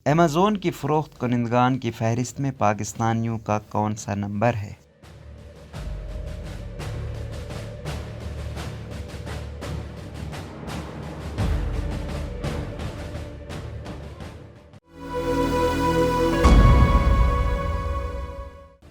Amazon की फ़रोख्त کنندگان की फहरिस्त में पाकिस्तानियों का कौन सा नंबर है?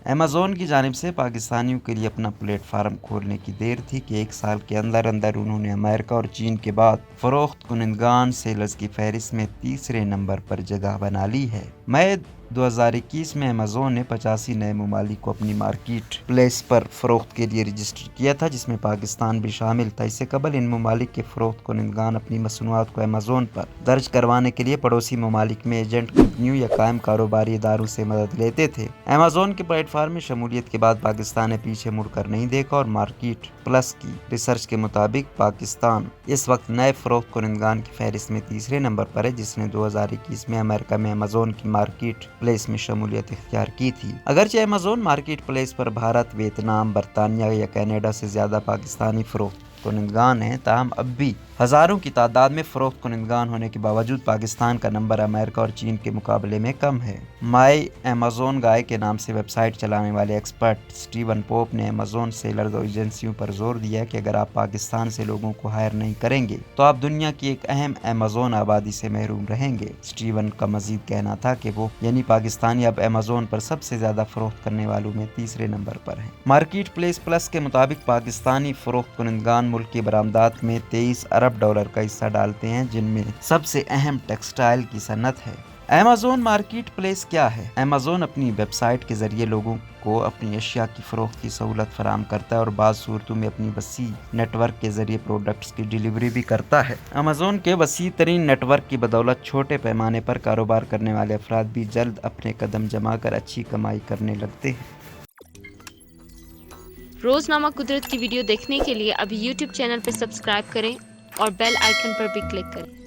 अमेज़न की जानिब से पाकिस्तानियों के लिए अपना प्लेटफार्म खोलने की देर थी कि 1 साल के अंदर अंदर उन्होंने अमेरिका और चीन के बाद फ़रोख्त کنندگان सेलर्स की फहरिस्त में तीसरे नंबर पर जगह बना ली है। मई 2021 में अमेज़न ने 85 नए ममालिक को अपनी मार्केट प्लेस पर फ़रोख्त के लिए रजिस्टर किया था, जिसमें पाकिस्तान भी शामिल था। इससे कबल इन ममालिक के फ़रोख्त کنندگان अपनी मसनूआत को अमेज़न पर दर्ज करवाने के लिए पड़ोसी ममालिक में एजेंट कंपनियों या कायम कारोबारी इदारों से मदद लेते थे। अमेज़न के प्लेटफार्म में शमूलियत के बाद पाकिस्तान ने पीछे मुड़कर नहीं देखा और मार्केट प्लस की रिसर्च के मुताबिक पाकिस्तान इस वक्त नए फ़रोख्त کنندگان की फहरिस्त में तीसरे नंबर पर है, जिसने 2021 में अमेरिका में अमेज़न की मार्केट प्लेस में शमूलियत इख्तियार की थी। अगरचे अमेज़न मार्केट प्लेस पर भारत, वियतनाम, बरतानिया या कनाडा से ज़्यादा पाकिस्तानी फ़रोख्त کنندگان हैं, ताहम अब भी हज़ारों की तादाद में फ़रोख्त کنندگان होने के बावजूद पाकिस्तान का नंबर अमेरिका और चीन के मुकाबले में कम है। माई अमेज़न गाय के नाम से वेबसाइट चलाने वाले एक्सपर्ट स्टीवन पोप ने अमेज़न सेलर्स और एजेंसियों पर जोर दिया कि अगर आप पाकिस्तान से लोगों को हायर नहीं करेंगे तो आप दुनिया की एक अहम अमेज़न आबादी से महरूम रहेंगे। स्टीवन का मजीद कहना था कि वो यानी पाकिस्तानी अब अमेज़न पर सबसे ज़्यादा फ़रोख्त करने वालों में तीसरे नंबर पर हैं। मार्केट प्लेस प्लस के मुताबिक पाकिस्तानी फ़रोख्त کنندگان मुल्क की बरामदात में 23 अरब डॉलर का हिस्सा डालते हैं, जिनमें सबसे अहम टेक्सटाइल की सनत है। अमेज़न मार्केट प्लेस क्या है? अमेज़न अपनी वेबसाइट के ज़रिए लोगों को अपनी अशिया की फ़रोख्त की सहूलत फराहम करता है और बाज़ सूरतों में अपनी वसी नेटवर्क के ज़रिए प्रोडक्ट्स की डिलीवरी भी करता है। अमेज़न के वसी तरीन नेटवर्क की बदौलत छोटे पैमाने पर कारोबार करने वाले अफराद भी जल्द अपने कदम जमा कर अच्छी कमाई करने लगते हैं। रोज़नामा कुदरत की वीडियो देखने के लिए अभी YouTube चैनल पर सब्सक्राइब करें और बेल आइकन पर भी क्लिक करें।